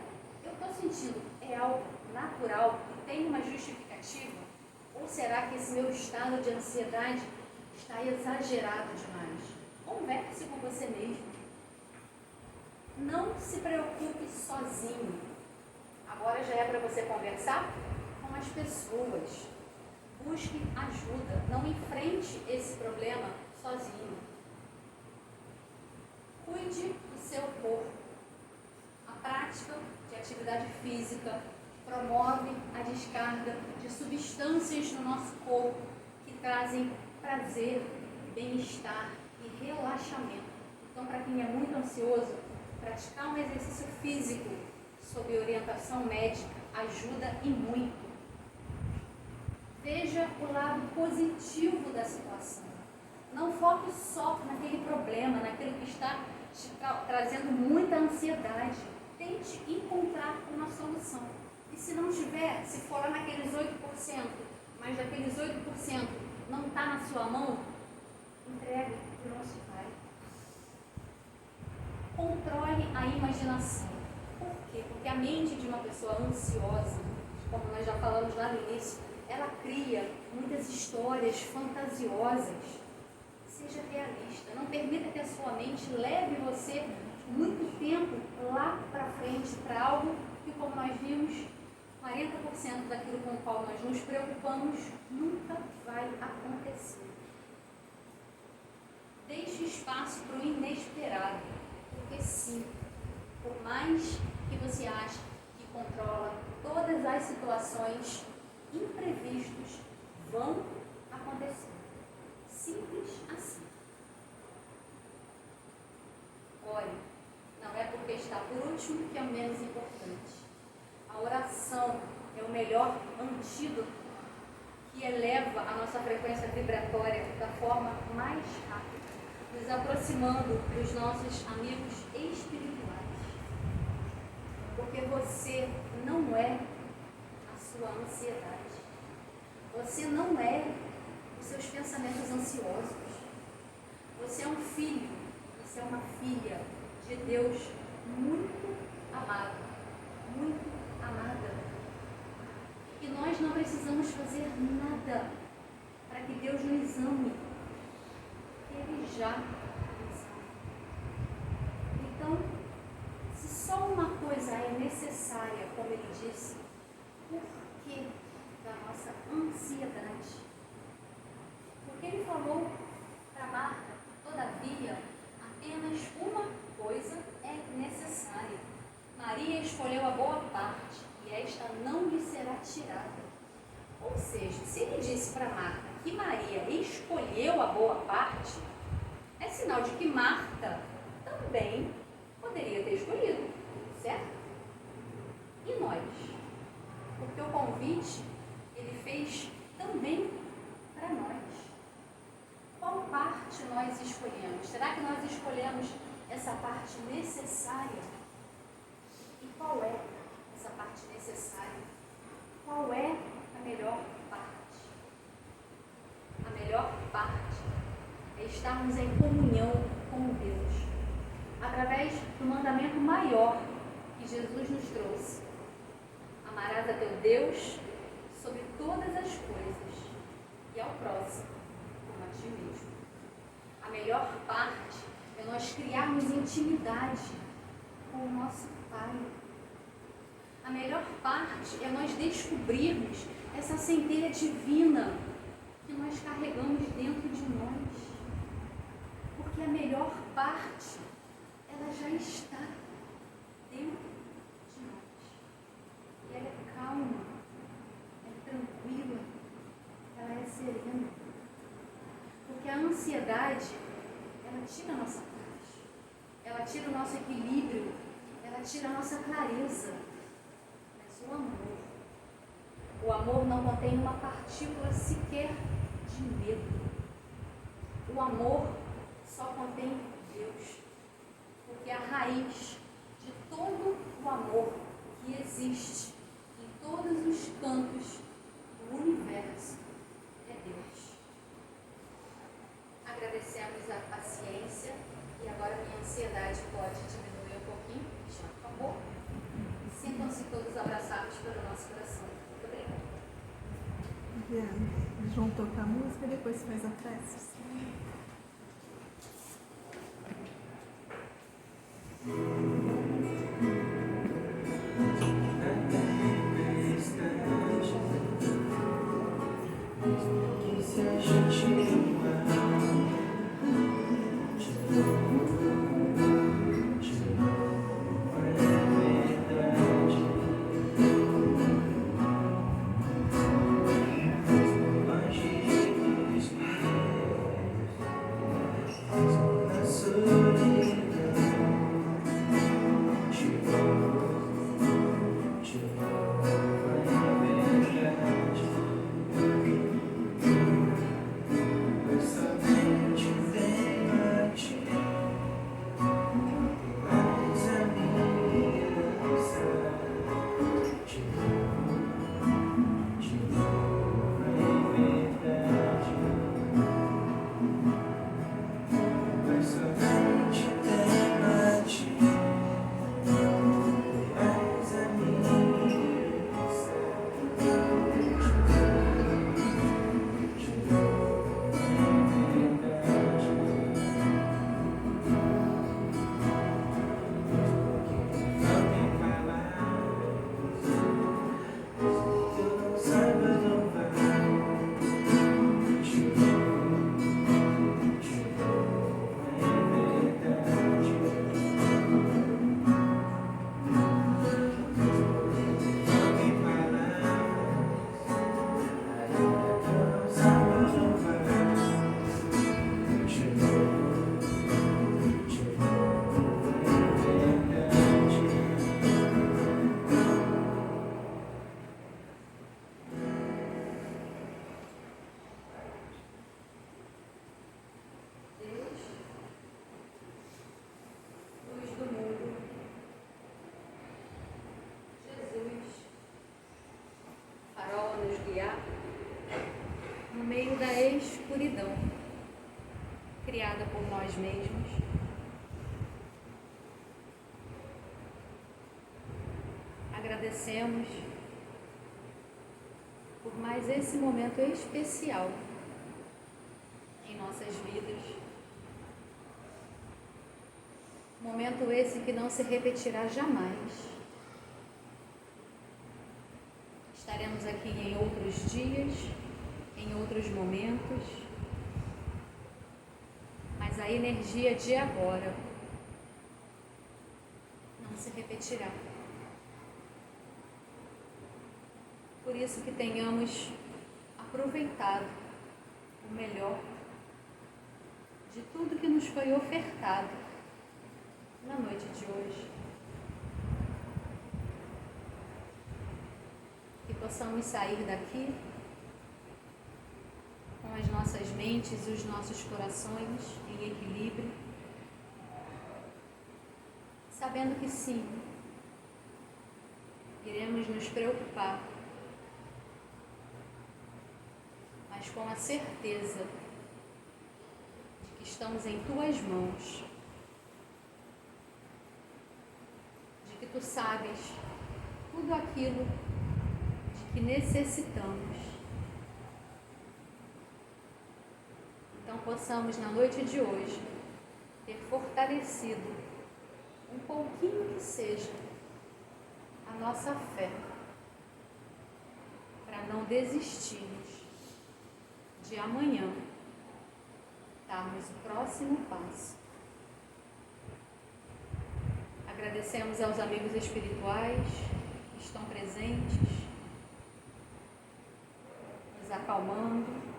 Speaker 1: eu estou sentindo, é algo natural e tem uma justificativa? Ou será que esse meu estado de ansiedade está exagerado demais? Converse com você mesmo. Não se preocupe sozinho. Agora já é para você conversar com as pessoas. Busque ajuda. Não enfrente esse problema sozinho. Cuide do seu corpo. A prática de atividade física promove a descarga de substâncias no nosso corpo que trazem prazer, bem-estar e relaxamento. Então, para quem é muito ansioso, praticar um exercício físico sob orientação médica ajuda e muito. Veja o lado positivo da situação. Não foque só naquele problema, naquilo que está te trazendo muita ansiedade. Tente encontrar uma solução. E se não tiver, se for lá naqueles 8%, mas daqueles 8% não está na sua mão, entregue para o nosso Pai. Controle a imaginação. Por quê? Porque a mente de uma pessoa ansiosa, como nós já falamos lá no início, ela cria muitas histórias fantasiosas. Seja realista. Não permita que a sua mente leve você muito tempo lá para frente para algo que, como nós vimos, 40% daquilo com o qual nós nos preocupamos nunca vai acontecer. Deixe espaço para o inesperado, porque sim, por mais que você ache que controla todas as situações, imprevistos vão acontecer. Simples assim. Ore, não é porque está por último que é o menos importante. A oração é o melhor antídoto que eleva a nossa frequência vibratória da forma mais rápida, nos aproximando dos nossos amigos espirituais. Porque você não é a sua ansiedade. Você não é os seus pensamentos ansiosos. Você é um filho, você é uma filha de Deus muito amado, muito amada. E nós não precisamos fazer nada para que Deus nos ame. Ele já nos ama. Então, se só uma coisa é necessária, como ele disse, por que da nossa ansiedade? Porque ele falou para Marta, todavia, apenas uma coisa é necessária. Maria escolheu a boa parte e esta não lhe será tirada. Ou seja, se ele disse para Marta que Maria escolheu a boa parte, é sinal de que Marta também poderia ter escolhido, certo? E nós? Porque o convite ele fez também para nós. Qual parte nós escolhemos? Será que nós escolhemos essa parte necessária? E qual é essa parte necessária? Qual é a melhor parte? A melhor parte é estarmos em comunhão com Deus, através do mandamento maior que Jesus nos trouxe. Amarás a teu Deus sobre todas as coisas e ao próximo como a ti mesmo. A melhor parte é nós criarmos intimidade com o nosso Pai. A melhor parte é nós descobrirmos essa centelha divina que nós carregamos dentro de nós. Porque a melhor parte, ela já está dentro de nós. E ela é calma, é tranquila, ela é serena. Porque a ansiedade, ela tira a nossa paz, ela tira o nosso equilíbrio, ela tira a nossa clareza. Mas o amor não contém uma partícula sequer de medo. O amor só contém Deus. Porque a raiz de todo o amor que existe em todos os cantos do universo é Deus. Agradecemos a paciência e agora minha ansiedade pode diminuir um pouquinho, já acabou. Sintam-se todos abraçados pelo nosso coração. Muito obrigada.
Speaker 2: João toca a música e depois faz a prece.
Speaker 1: escuridão criada por nós mesmos. Agradecemos por mais esse momento especial em nossas vidas. Momento esse que não se repetirá jamais. Estaremos aqui em outros dias, em outros momentos, mas a energia de agora não se repetirá. Por isso que tenhamos aproveitado o melhor de tudo que nos foi ofertado na noite de hoje. Que possamos sair daqui com as nossas mentes e os nossos corações em equilíbrio, sabendo que sim, iremos nos preocupar, mas com a certeza de que estamos em tuas mãos, de que tu sabes tudo aquilo de que necessitamos. Então possamos na noite de hoje ter fortalecido um pouquinho que seja a nossa fé, para não desistirmos de amanhã darmos o próximo passo. Agradecemos aos amigos espirituais que estão presentes, nos acalmando,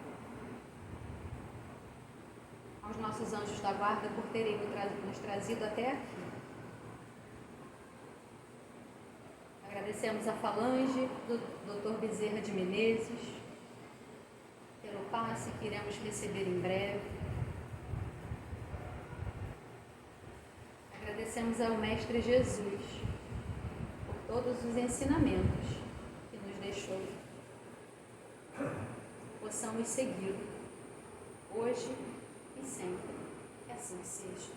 Speaker 1: aos nossos anjos da guarda por terem nos trazido até aqui. Agradecemos a falange do Dr. Bezerra de Menezes pelo passe que iremos receber em breve. Agradecemos ao Mestre Jesus por todos os ensinamentos que nos deixou. Possamos segui-lo hoje e sempre, que assim seja.